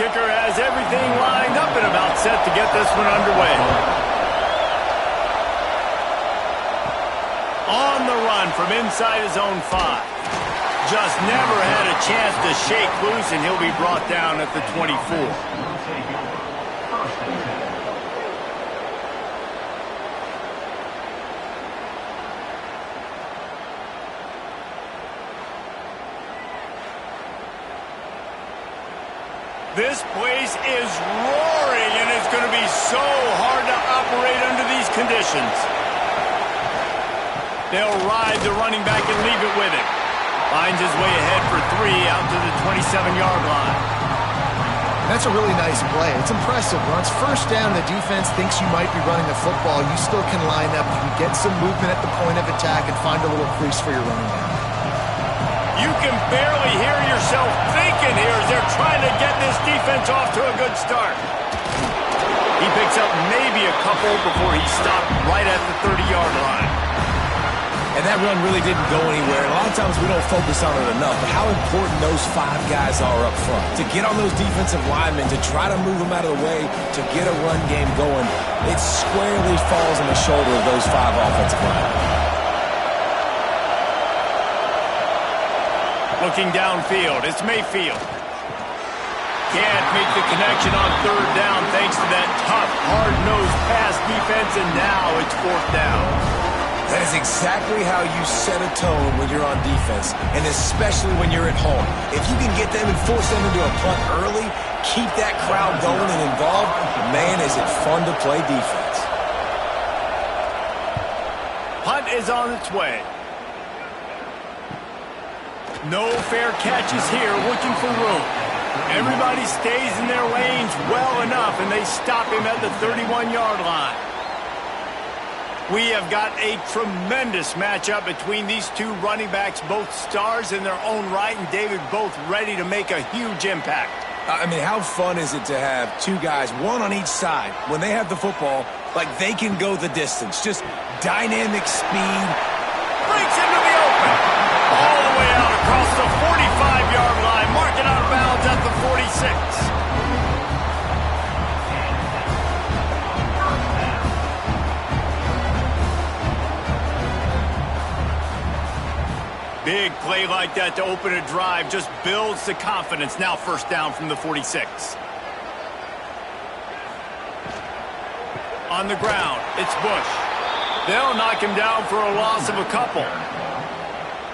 kicker has everything lined up and about set to get this one underway. On the run from inside his own 5. Just never had a chance to shake loose, and he'll be brought down at the 24. This place is roaring, and it's going to be so hard to operate under these conditions. They'll ride the running back and leave it with him. Finds his way ahead for 3 out to the 27-yard line. That's a really nice play. It's impressive. Once first down, the defense thinks you might be running the football. You still can line up. You can get some movement at the point of attack and find a little crease for your running back. You can barely hear yourself thinking here as they're trying to get this defense off to a good start. He picks up maybe a couple before he stopped right at the 30-yard line. And that run really didn't go anywhere. And a lot of times we don't focus on it enough, but how important those 5 guys are up front. To get on those defensive linemen, to try to move them out of the way, to get a run game going, it squarely falls on the shoulder of those 5 offensive linemen. Looking downfield, it's Mayfield. Can't make the connection on 3rd down thanks to that tough, hard-nosed pass defense, and now it's 4th down. That is exactly how you set a tone when you're on defense, and especially when you're at home. If you can get them and force them into a punt early, keep that crowd going and involved, man, is it fun to play defense. Punt is on its way. No fair catches here, looking for room. Everybody stays in their lanes well enough, and they stop him at the 31-yard line. We have got a tremendous matchup between these 2 running backs, both stars in their own right, and David, both ready to make a huge impact. I mean, how fun is it to have 2 guys, 1 on each side, when they have the football, like they can go the distance. Just dynamic speed. Breaks into the open. All the way out across the 45-yard line, marking out of bounds at the 46. Big play like that to open a drive just builds the confidence. Now 1st down from the 46. On the ground, it's Bush. They'll knock him down for a loss of a couple.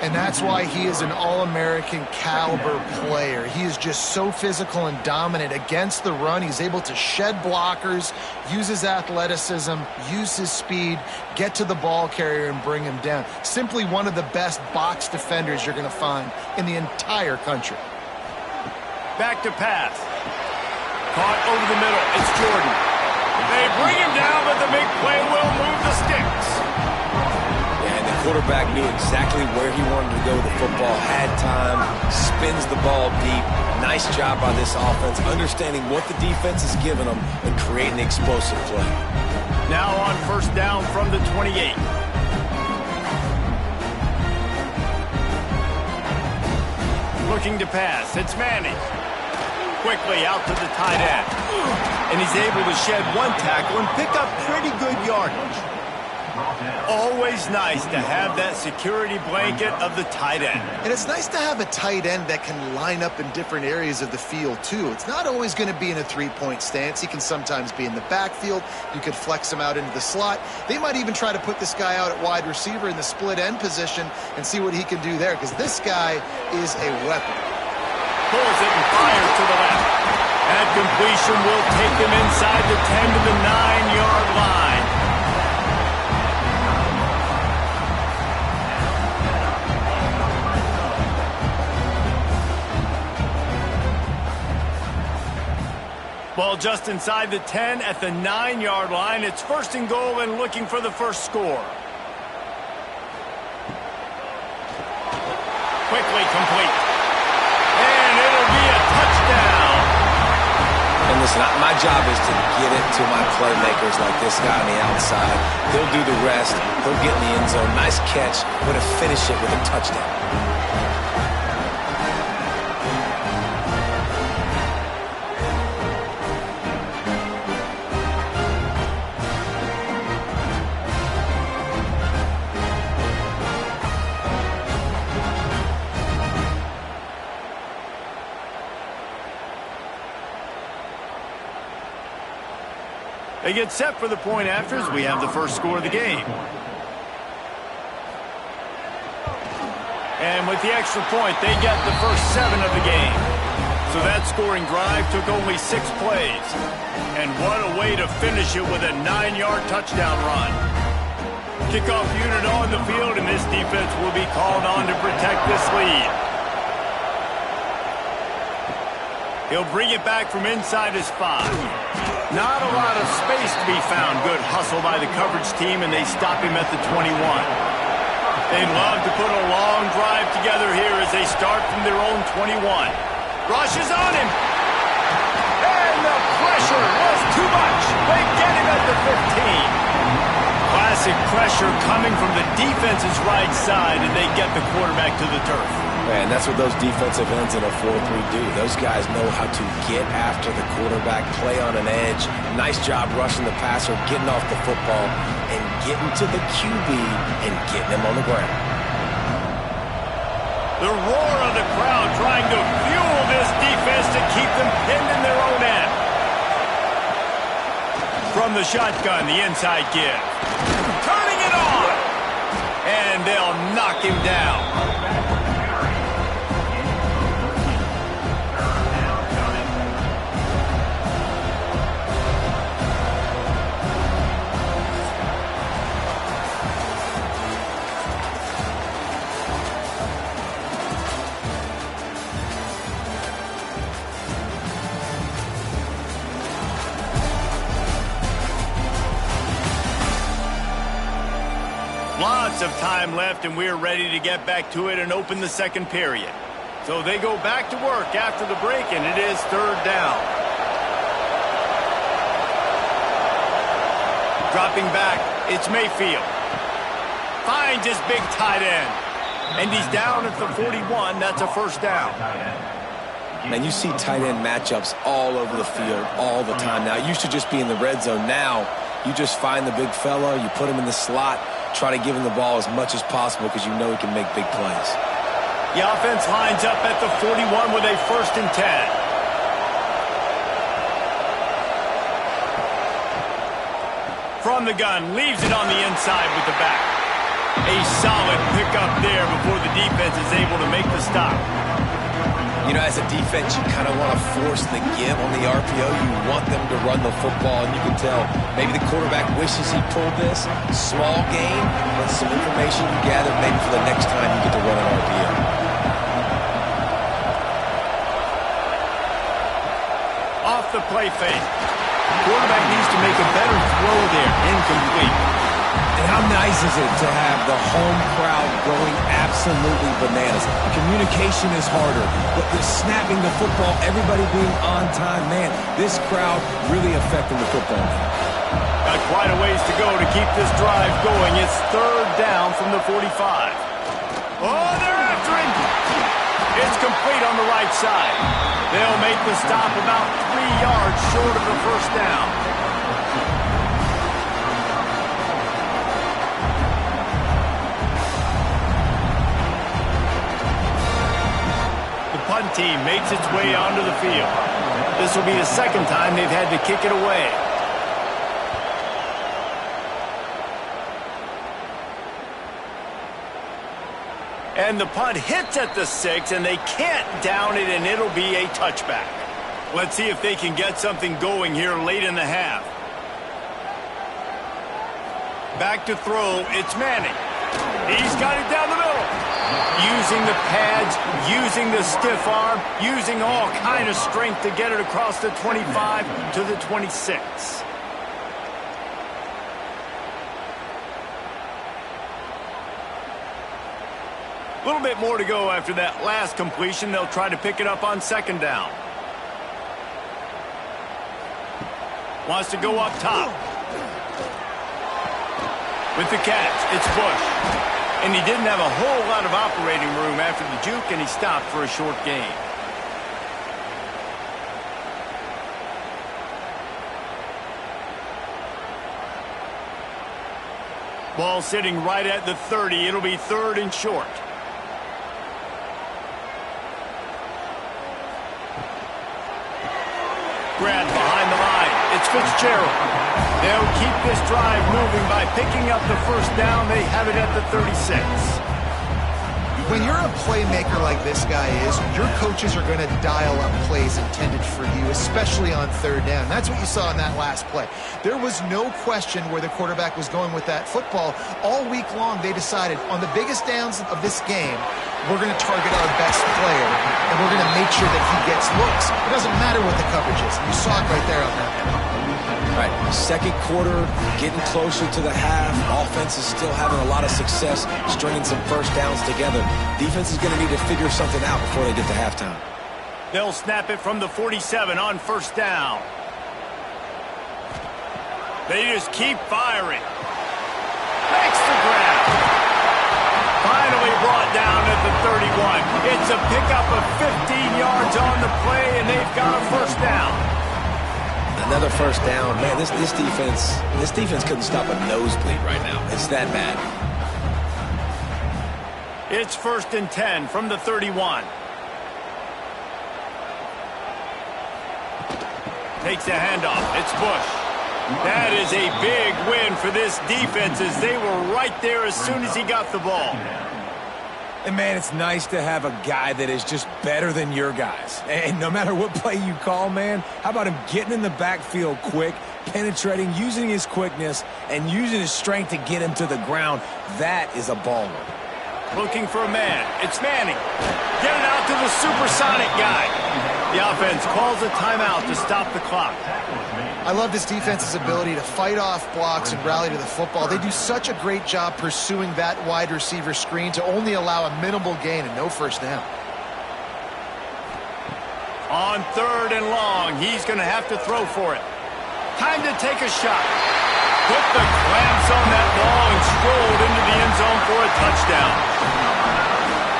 And that's why he is an All-American caliber player. He is just so physical and dominant against the run. He's able to shed blockers, use his athleticism, use his speed, get to the ball carrier and bring him down. Simply one of the best box defenders you're going to find in the entire country. Back to pass. Caught over the middle. It's Jordan. They bring him down, but the big play will move the sticks. Quarterback knew exactly where he wanted to go with the football, had time, spins the ball deep. Nice job by this offense, understanding what the defense is giving them and creating an explosive play. Now on 1st down from the 28. Looking to pass, it's Manning. Quickly out to the tight end. And he's able to shed 1 tackle and pick up pretty good yardage. Always nice to have that security blanket of the tight end. And it's nice to have a tight end that can line up in different areas of the field, too. It's not always going to be in a 3-point stance. He can sometimes be in the backfield. You could flex him out into the slot. They might even try to put this guy out at wide receiver in the split end position and see what he can do there, because this guy is a weapon. Pulls it and fires to the left. That completion will take them inside the 10 to the 9-yard line. Ball just inside the 10 at the 9-yard line. It's 1st and goal and looking for the first score. Quickly complete. And it'll be a touchdown. And listen, my job is to get it to my playmakers like this guy on the outside. They'll do the rest. They'll get in the end zone. Nice catch, but to finish it with a touchdown. They get set for the point afters. We have the first score of the game. And with the extra point, they get the first 7 of the game. So that scoring drive took only 6 plays. And what a way to finish it with a 9-yard touchdown run. Kickoff unit on the field, and this defense will be called on to protect this lead. He'll bring it back from inside his 5. Not a lot of space to be found. Good hustle by the coverage team, and they stop him at the 21. They'd love to put a long drive together here as they start from their own 21. Rushes on him. And the pressure was too much. They get him at the 15. Classic pressure coming from the defense's right side, and they get the quarterback to the turf. Man, that's what those defensive ends in a 4-3 do. Those guys know how to get after the quarterback, play on an edge. Nice job rushing the passer, getting off the football, and getting to the QB and getting him on the ground. The roar of the crowd trying to fuel this defense to keep them pinned in their own end. From the shotgun, the inside give. Turning it on! And they'll knock him down. Lots of time left, and we're ready to get back to it and open the second period. So they go back to work after the break, and it is 3rd down. Dropping back, it's Mayfield. Finds his big tight end. And he's down at the 41. That's a first down. Man, you see tight end matchups all over the field all the time. Now, it used to just be in the red zone. Now, you just find the big fella, you put him in the slot, try to give him the ball as much as possible because you know he can make big plays. The offense lines up at the 41 with a 1st and 10. From the gun, leaves it on the inside with the back. A solid pickup there before the defense is able to make the stop. You know, as a defense, you kind of want to force the give on the RPO. You want them to run the football, and you can tell maybe the quarterback wishes he pulled this. Small gain, but some information you gather maybe for the next time you get to run an RPO. Off the play fake. Quarterback needs to make a better throw there. Incomplete. And how nice is it to have the home crowd going absolutely bananas? Communication is harder, but the snapping the football, everybody being on time, man, this crowd really affecting the football. Got quite a ways to go to keep this drive going. It's 3rd down from the 45. Oh, they're after him. It's complete on the right side. They'll make the stop about 3 yards short of the first down. Punt team makes its way onto the field. This will be the 2nd time they've had to kick it away. And the punt hits at the 6, and they can't down it, and it'll be a touchback. Let's see if they can get something going here late in the half. Back to throw, it's Manning. He's got it down the middle. Using the pads, using the stiff arm, using all kind of strength to get it across the 25 to the 26. A little bit more to go after that last completion. They'll try to pick it up on 2nd down. Wants to go up top. With the catch, it's Bush. And he didn't have a whole lot of operating room after the juke, and he stopped for a short gain. Ball sitting right at the 30. It'll be 3rd and short. Grab behind the line. It's Fitzgerald. They'll keep this drive moving by picking up the first down. They have it at the 36. When you're a playmaker like this guy is, your coaches are going to dial up plays intended for you, especially on third down. That's what you saw in that last play. There was no question where the quarterback was going with that football. All week long, they decided on the biggest downs of this game, we're going to target our best player, and we're going to make sure that he gets looks. It doesn't matter what the coverage is. You saw it right there on that one. All right, second quarter, getting closer to the half. Offense is still having a lot of success stringing some first downs together. Defense is going to need to figure something out before they get to halftime. They'll snap it from the 47 on first down. They just keep firing. Makes the grab. Finally brought down at the 31. It's a pickup of 15 yards on the play, and they've got a first down. Another first down. Man, this defense couldn't stop a nosebleed right now. It's that bad. It's 1st and 10 from the 31. Takes a handoff. It's Bush. That is a big win for this defense as they were right there as soon as he got the ball. And, man, it's nice to have a guy that is just better than your guys. And no matter what play you call, man, how about him getting in the backfield quick, penetrating, using his quickness, and using his strength to get him to the ground? That is a baller. Looking for a man. It's Manning. Get it out to the supersonic guy. The offense calls a timeout to stop the clock. I love this defense's ability to fight off blocks and rally to the football. They do such a great job pursuing that wide receiver screen to only allow a minimal gain and no first down. On 3rd and long, he's going to have to throw for it. Time to take a shot. Put the clamps on that ball and strolled into the end zone for a touchdown.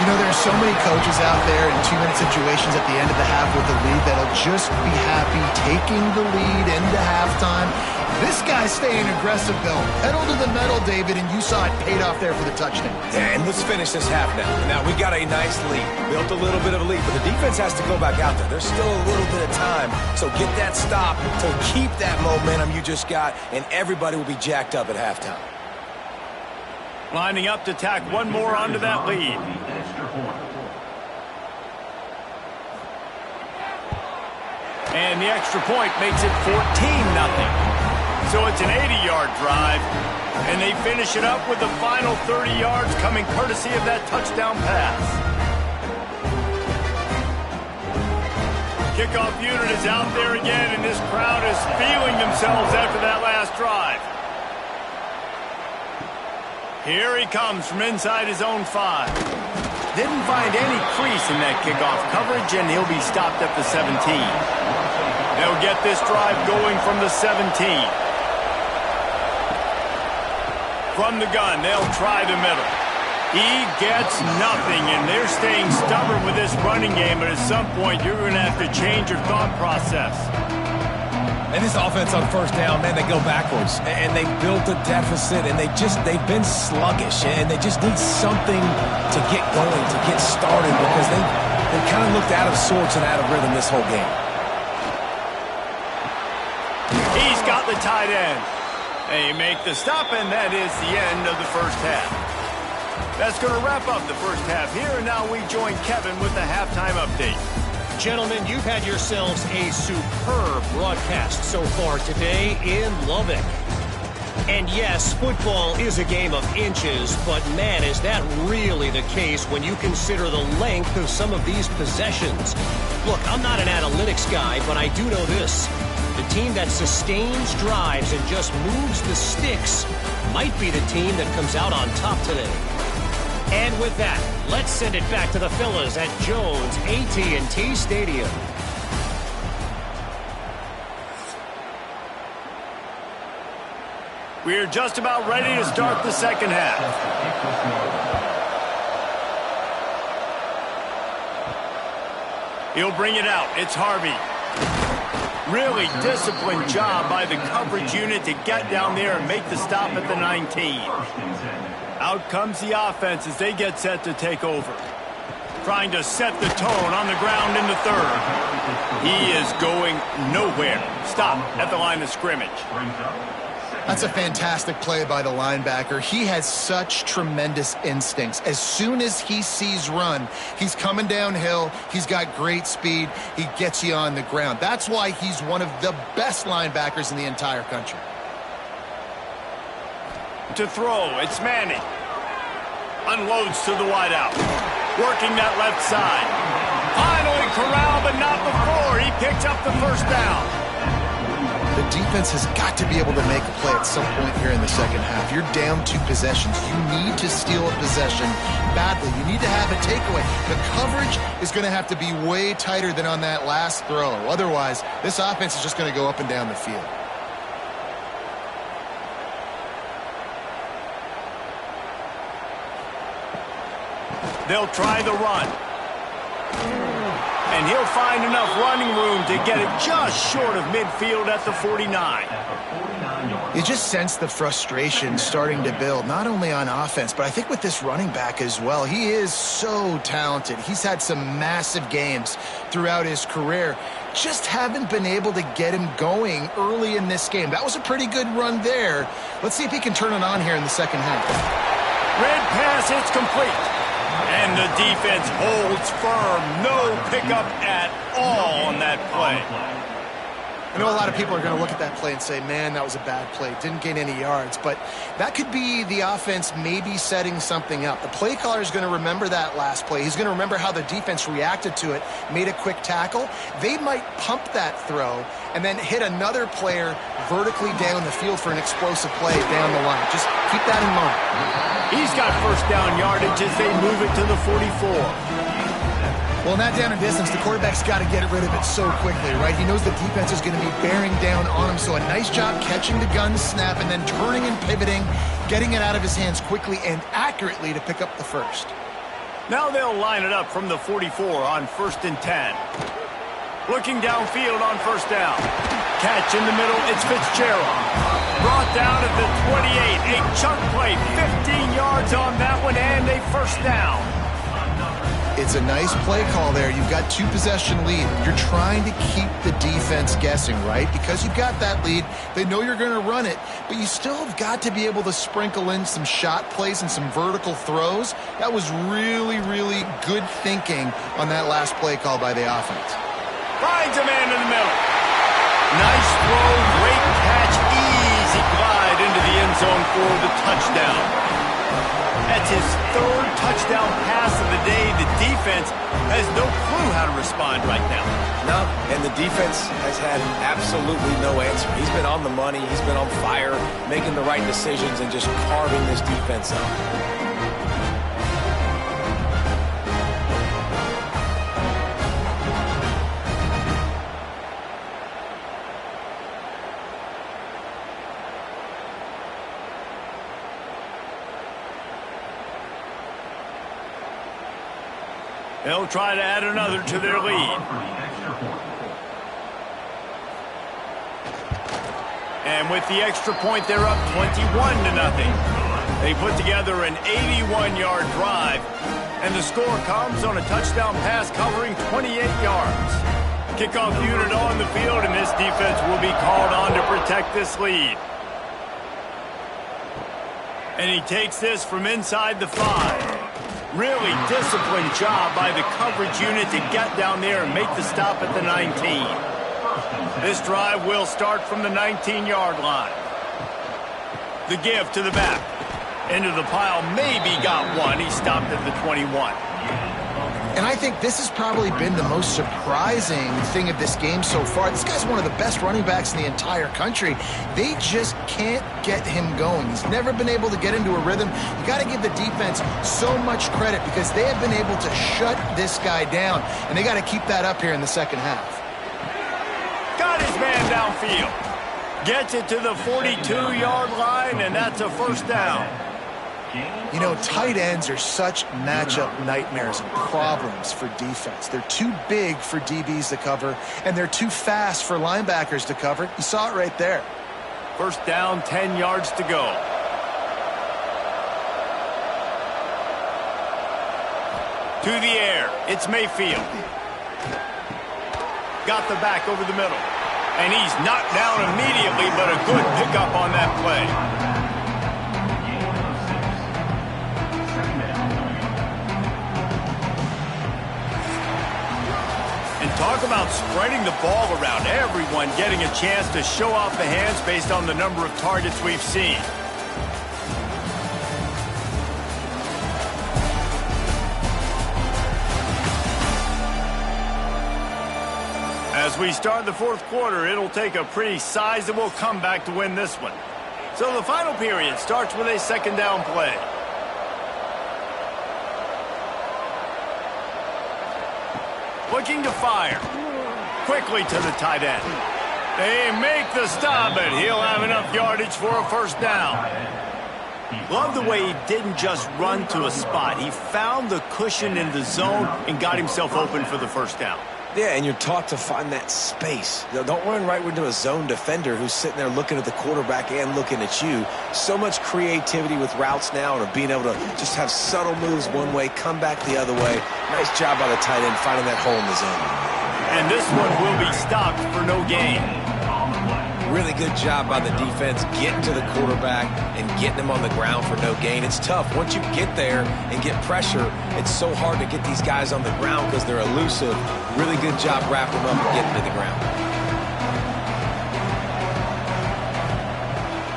You know, there's so many coaches out there in 2-minute situations at the end of the half with the lead that'll just be happy taking the lead into halftime. This guy's staying aggressive, though. Pedal to the metal, David, and you saw it paid off there for the touchdown. Yeah, and let's finish this half now. Now, we got a nice lead. Built a little bit of a lead, but the defense has to go back out there. There's still a little bit of time, so get that stop to keep that momentum you just got, and everybody will be jacked up at halftime. Lining up to tack one more onto that lead. And the extra point makes it 14-0. So it's an 80-yard drive, and they finish it up with the final 30 yards coming courtesy of that touchdown pass. Kickoff unit is out there again, and this crowd is feeling themselves after that last drive. Here he comes from inside his own 5. Didn't find any crease in that kickoff coverage, and he'll be stopped at the 17. They'll get this drive going from the 17. From the gun, they'll try the middle. He gets nothing, and they're staying stubborn with this running game, but at some point, you're going to have to change your thought process. And this offense on first down, man, they go backwards. And they built a deficit, and they've been sluggish. And they just need something to get going, to get started, because they kind of looked out of sorts and out of rhythm this whole game. He's got the tight end. They make the stop, and that is the end of the first half. That's going to wrap up the first half here, and now we join Kevin with the halftime update. Gentlemen, you've had yourselves a superb broadcast so far today in Lubbock. And yes, football is a game of inches, but man, is that really the case when you consider the length of some of these possessions. Look, I'm not an analytics guy, but I do know this. The team that sustains drives and just moves the sticks might be the team that comes out on top today. And with that, let's send it back to the fellas at Jones AT&T Stadium. We're just about ready to start the second half. He'll bring it out. It's Harvey. Really disciplined job by the coverage unit to get down there and make the stop at the 19. Out comes the offense as they get set to take over. Trying to set the tone on the ground in the 3rd. He is going nowhere. Stop at the line of scrimmage. That's a fantastic play by the linebacker. He has such tremendous instincts. As soon as he sees run, he's coming downhill. He's got great speed. He gets you on the ground. That's why he's one of the best linebackers in the entire country. To throw, it's Manning. Unloads to the wideout. Working that left side. Finally corralled, but not before. He picks up the first down. The defense has got to be able to make a play at some point here in the second half. You're down 2 possessions. You need to steal a possession badly. You need to have a takeaway. The coverage is going to have to be way tighter than on that last throw. Otherwise, this offense is just going to go up and down the field. They'll try the run. And he'll find enough running room to get it just short of midfield at the 49. You just sense the frustration starting to build, not only on offense, but I think with this running back as well. He is so talented. He's had some massive games throughout his career. Just haven't been able to get him going early in this game. That was a pretty good run there. Let's see if he can turn it on here in the second half. Red pass, it's complete. And the defense holds firm. No pickup at all on that play. I know a lot of people are going to look at that play and say, man, that was a bad play. Didn't gain any yards. But that could be the offense maybe setting something up. The play caller is going to remember that last play. He's going to remember how the defense reacted to it, made a quick tackle. They might pump that throw and then hit another player vertically down the field for an explosive play down the line. Just keep that in mind. He's got first down yardage as they move it to the 44. Well, in that down and distance, the quarterback's got to get rid of it so quickly, right? He knows the defense is going to be bearing down on him, so a nice job catching the gun snap and then turning and pivoting, getting it out of his hands quickly and accurately to pick up the first. Now they'll line it up from the 44 on 1st and 10. Looking downfield on first down. Catch in the middle, it's Fitzgerald. Brought down at the 28. A chunk play, 15 yards on that one, and a first down. It's a nice play call there. You've got 2-possession lead. You're trying to keep the defense guessing, right? Because you've got that lead. They know you're going to run it, but you still have got to be able to sprinkle in some shot plays and some vertical throws. That was really, really good thinking on that last play call by the offense. Finds a man in the middle. Nice throw, great catch, easy glide into the end zone for the touchdown. That's his 3rd touchdown pass of the day. The defense has no clue how to respond right now. No, and the defense has had absolutely no answer. He's been on the money. He's been on fire, making the right decisions and just carving this defense up. They'll try to add another to their lead. And with the extra point, they're up 21-0. They put together an 81-yard drive, and the score comes on a touchdown pass covering 28 yards. Kickoff unit on the field, and this defense will be called on to protect this lead. And he takes this from inside the 5. Really disciplined job by the coverage unit to get down there and make the stop at the 19. This drive will start from the 19-yard line. The give to the back. Into the pile, maybe got one. He stopped at the 21. And I think this has probably been the most surprising thing of this game so far. This guy's one of the best running backs in the entire country. They just can't get him going. He's never been able to get into a rhythm. You got to give the defense so much credit because they have been able to shut this guy down, and they got to keep that up here in the second half. Got his man downfield. Gets it to the 42-yard line, and that's a first down. You know, tight ends are such matchup nightmares and problems for defense. They're too big for DBs to cover, and they're too fast for linebackers to cover. You saw it right there. First down, 10 yards to go. To the air, it's Mayfield. Got the back over the middle. And he's knocked down immediately, but a good pickup on that play. And talk about spreading the ball around. Everyone getting a chance to show off the hands based on the number of targets we've seen. As we start the fourth quarter, it'll take a pretty sizable comeback to win this one. So the final period starts with a second down play. Looking to fire. Quickly to the tight end. They make the stop, but he'll have enough yardage for a first down. Love the way he didn't just run to a spot. He found the cushion in the zone and got himself open for the first down. Yeah, and you're taught to find that space. Don't run right into a zone defender who's sitting there looking at the quarterback and looking at you. So much creativity with routes now and being able to just have subtle moves one way, come back the other way. Nice job by the tight end finding that hole in the zone. And this one will be stopped for no gain. Really good job by the defense getting to the quarterback and getting him on the ground for no gain. It's tough. Once you get there and get pressure, it's so hard to get these guys on the ground because they're elusive. Really good job wrapping them up and getting to the ground.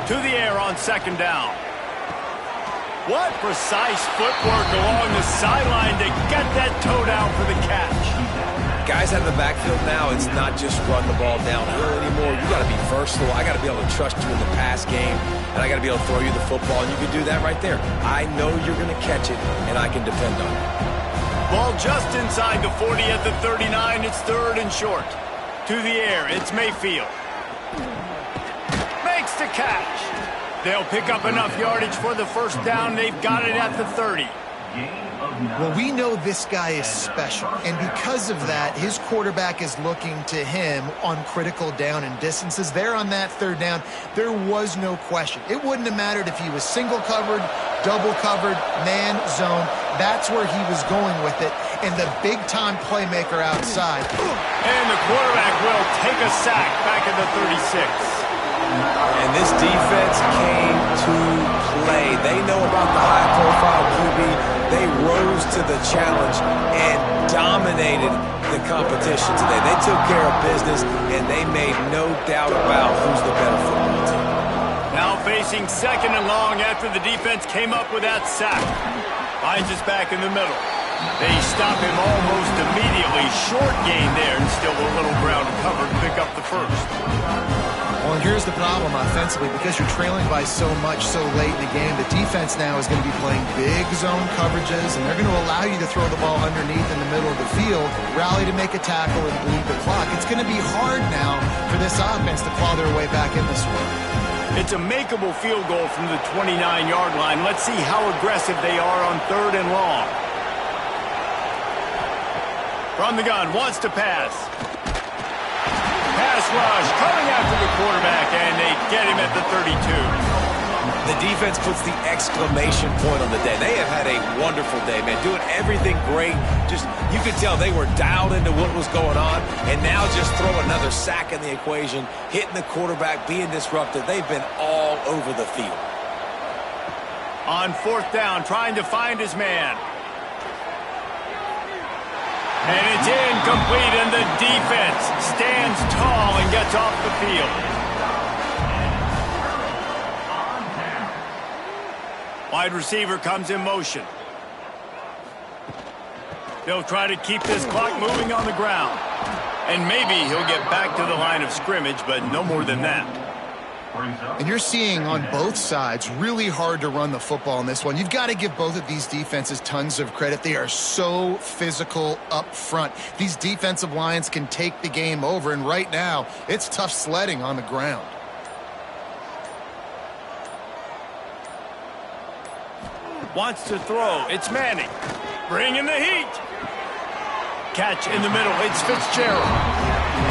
To the air on second down. What precise footwork along the sideline to get that toe down for the catch. Guys out of the backfield now, it's not just run the ball downhill anymore. You got to be versatile. I got to be able to trust you in the pass game, and I got to be able to throw you the football, and you can do that right there. I know you're going to catch it, and I can depend on it. Ball just inside the 40 at the 39. It's third and short. To the air, it's Mayfield. Makes the catch. They'll pick up enough yardage for the first down. They've got it at the 30. Well, we know this guy is special, and because of that, his quarterback is looking to him on critical down and distances. There on that third down, there was no question. It wouldn't have mattered if he was single covered, double covered, man, zone. That's where he was going with it, and the big-time playmaker outside. And the quarterback will take a sack back at the 36. And this defense came to play. They know about the high-profile QB. They rose to the challenge and dominated the competition today. They took care of business, and they made no doubt about who's the better football team. Now facing second and long after the defense came up with that sack. Finds us back in the middle. They stop him almost immediately. Short gain there, and still a little ground covered to pick up the first. Well, here's the problem offensively. Because you're trailing by so much so late in the game, the defense now is going to be playing big zone coverages, and they're going to allow you to throw the ball underneath in the middle of the field, rally to make a tackle, and bleed the clock. It's going to be hard now for this offense to claw their way back in this one. It's a makeable field goal from the 29-yard line. Let's see how aggressive they are on third and long. From the gun, wants to pass. Pass rush, coming after the quarterback, and they get him at the 32. The defense puts the exclamation point on the day. They have had a wonderful day, man, doing everything great. Just, you could tell they were dialed into what was going on, and now just throw another sack in the equation, hitting the quarterback, being disruptive. They've been all over the field. On fourth down, trying to find his man. And it's incomplete, and the defense stands tall and gets off the field. Wide receiver comes in motion. They'll try to keep this clock moving on the ground. And maybe he'll get back to the line of scrimmage, but no more than that. And you're seeing on both sides really hard to run the football in this one. You've got to give both of these defenses tons of credit. They are so physical up front. These defensive lines can take the game over, and right now it's tough sledding on the ground. Wants to throw. It's Manning. Bringing the heat. Catch in the middle. It's Fitzgerald.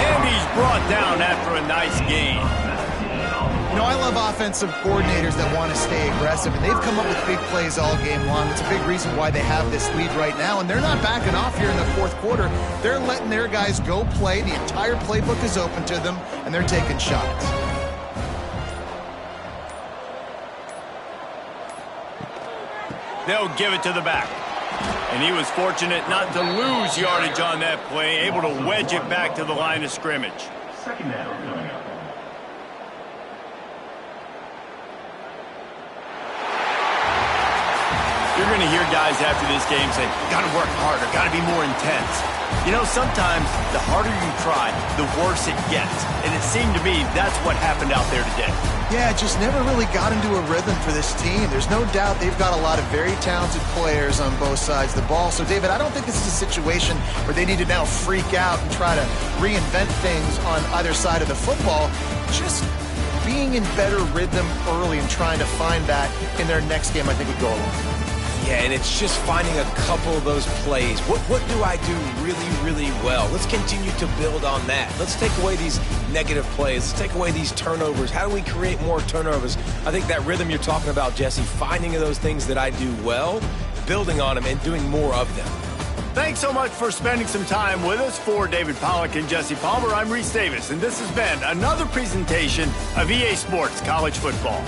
And he's brought down after a nice gain. You know, I love offensive coordinators that want to stay aggressive, and they've come up with big plays all game long. It's a big reason why they have this lead right now, and they're not backing off here in the fourth quarter. They're letting their guys go play. The entire playbook is open to them, and they're taking shots. They'll give it to the back. And he was fortunate not to lose yardage on that play, able to wedge it back to the line of scrimmage. Second down coming up. You're going to hear guys after this game say, got to work harder, got to be more intense. You know, sometimes the harder you try, the worse it gets. And it seemed to me that's what happened out there today. Yeah, it just never really got into a rhythm for this team. There's no doubt they've got a lot of very talented players on both sides of the ball. So, David, I don't think this is a situation where they need to now freak out and try to reinvent things on either side of the football. Just being in better rhythm early and trying to find that in their next game, I think would go a long way. Yeah, and it's just finding a couple of those plays. What do I do really, really well? Let's continue to build on that. Let's take away these negative plays. Let's take away these turnovers. How do we create more turnovers? I think that rhythm you're talking about, Jesse, finding those things that I do well, building on them, and doing more of them. Thanks so much for spending some time with us. For David Pollack and Jesse Palmer, I'm Reese Davis, and this has been another presentation of EA Sports College Football.